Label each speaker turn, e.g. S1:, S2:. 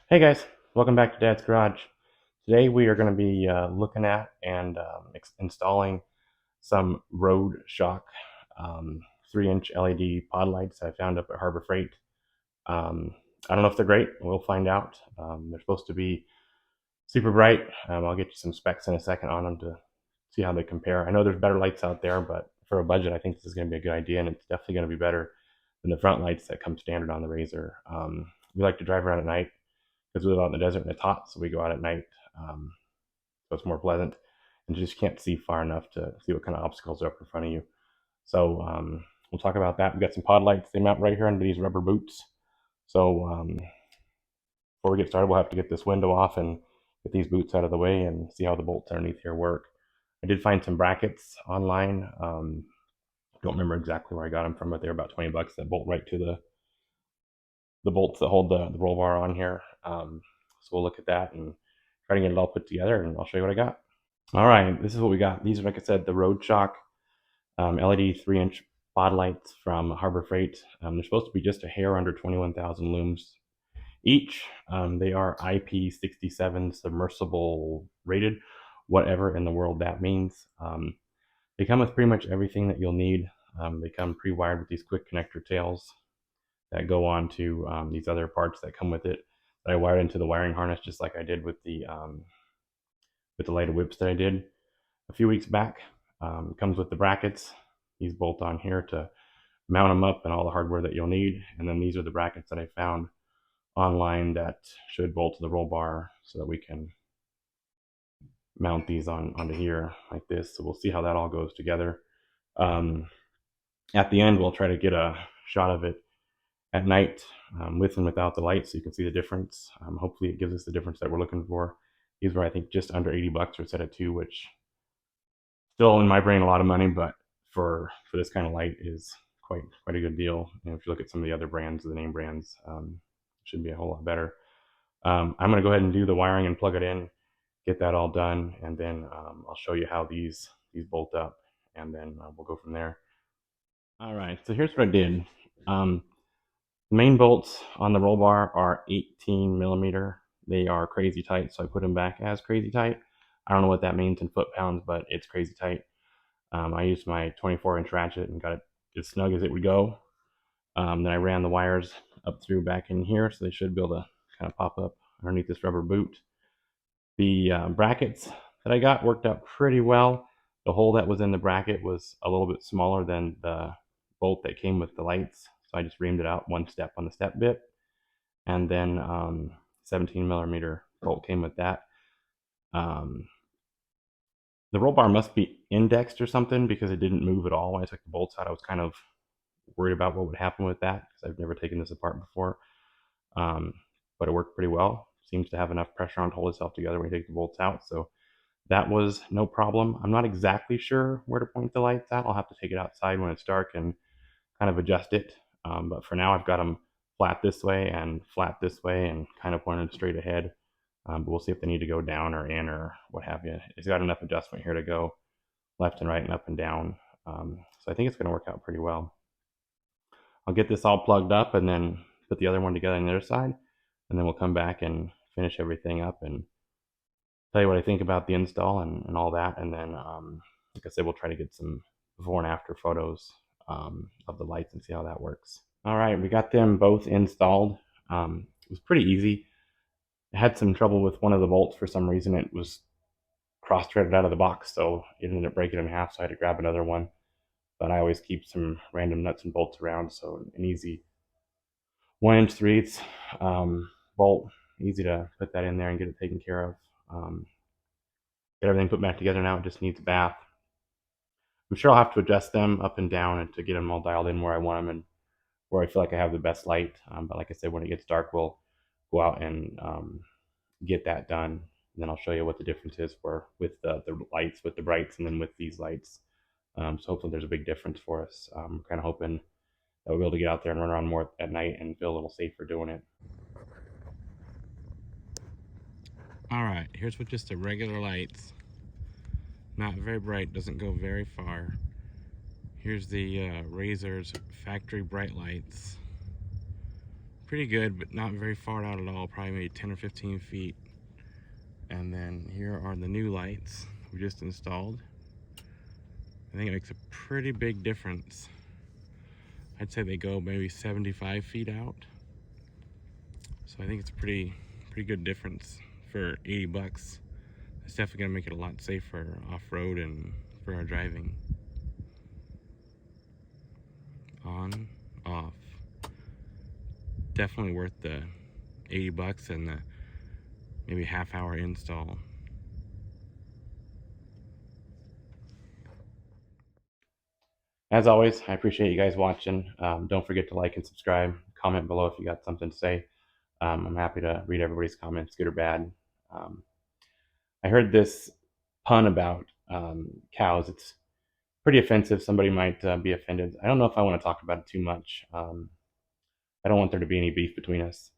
S1: Hey guys, welcome back to Dad's Garage. Today we are going to be looking at and installing some Roadshock 3-inch LED pod lights I found up at Harbor Freight. Um, I don't know if they're great. We'll find out. They're supposed to be super bright. I'll get you some specs in a second on them to see how they compare. I know there's better lights out there, but for a budget, I think this is going to be a good idea, and it's definitely going to be better than the front lights that come standard on the RZR. We like to drive around at night because we live out in the desert and it's hot, so we go out at night. So it's more pleasant, and you just can't see far enough to see what kind of obstacles are up in front of you. So we'll talk about that. We got some pod lights. They mount right here under these rubber boots. So before we get started, we'll have to get this window off and get these boots out of the way and see how the bolts underneath here work. I did find some brackets online. Don't remember exactly where I got them from, but they're about 20 bucks that bolt right to the bolts that hold the roll bar on here. So we'll look at that and try to get it all put together, and I'll show you what I got. All right, this is what we got. These are, like I said, the Roadshock LED 3-inch pod lights from Harbor Freight. They're supposed to be just a hair under 21,000 looms each. They are IP67 submersible rated, whatever in the world that means. They come with pretty much everything that you'll need. They come pre-wired with these quick connector tails that go on to these other parts that come with it that I wired into the wiring harness, just like I did with the lighted whips that I did a few weeks back. Comes with the brackets. These bolt on here to mount them up and all the hardware that you'll need. And then these are the brackets that I found online that should bolt to the roll bar so that we can mount these onto here like this. So we'll see how that all goes together. At the end, we'll try to get a shot of it at night with and without the light so you can see the difference. Hopefully it gives us the difference that we're looking for. These were, I think, just under 80 bucks for a set of two, which still in my brain a lot of money, but for this kind of light is quite a good deal. And if you look at some of the other brands, the name brands, should be a whole lot better. I'm going to go ahead and do the wiring and plug it in, get that all done, and then I'll show you how these bolt up, and then we'll go from there. All right, so here's what I did. The main bolts on the roll bar are 18 millimeter. They are crazy tight, so I put them back as crazy tight. I don't know what that means in foot-pounds, but it's crazy tight. I used my 24-inch ratchet and got it as snug as it would go. Then I ran the wires up through back in here, so they should be able to kind of pop up underneath this rubber boot. The brackets that I got worked out pretty well. The hole that was in the bracket was a little bit smaller than the bolt that came with the lights, so I just reamed it out one step on the step bit, and then 17 millimeter bolt came with that. The roll bar must be indexed or something because it didn't move at all when I took the bolts out. I was kind of worried about what would happen with that because I've never taken this apart before. But it worked pretty well. Seems to have enough pressure on to hold itself together when you take the bolts out. So that was no problem. I'm not exactly sure where to point the lights at. I'll have to take it outside when it's dark and kind of adjust it. But for now, I've got them flat this way and kind of pointed straight ahead. But we'll see if they need to go down or in or what have you. It's got enough adjustment here to go left and right and up and down. So I think it's going to work out pretty well. I'll get this all plugged up and then put the other one together on the other side. And then we'll come back and finish everything up and tell you what I think about the install and all that. And then, like I said, we'll try to get some before and after photos of the lights and see how that works. All right, we got them both installed. It was pretty easy. I had some trouble with one of the bolts for some reason. It was cross-threaded out of the box, so it ended up breaking in half, so I had to grab another one. But I always keep some random nuts and bolts around, so an easy 1 inch 3/8 bolt, easy to put that in there and get it taken care of. Get everything put back together now. It just needs a bath. I'm sure I'll have to adjust them up and down and to get them all dialed in where I want them and where I feel like I have the best light. But like I said, when it gets dark, we'll go out and get that done. And then I'll show you what the difference is with the lights, with the brights, and then with these lights. So hopefully there's a big difference for us. I'm kind of hoping that we'll be able to get out there and run around more at night and feel a little safer doing it. All right, here's with just the regular lights. Not very bright, doesn't go very far. Here's the RZR's factory bright lights. pretty good, but not very far out at all, probably maybe 10 or 15 feet. And then here are the new lights we just installed. I think it makes a pretty big difference. I'd say they go maybe 75 feet out. So I think it's a pretty good difference for 80 bucks. It's definitely gonna make it a lot safer off-road and for our driving. On, off. Definitely worth the 80 bucks and the maybe half-hour install. As always, I appreciate you guys watching. Don't forget to like and subscribe. Comment below if you got something to say. I'm happy to read everybody's comments, good or bad. I heard this pun about cows. It's pretty offensive. Somebody might be offended. I don't know if I want to talk about it too much. I don't want there to be any beef between us.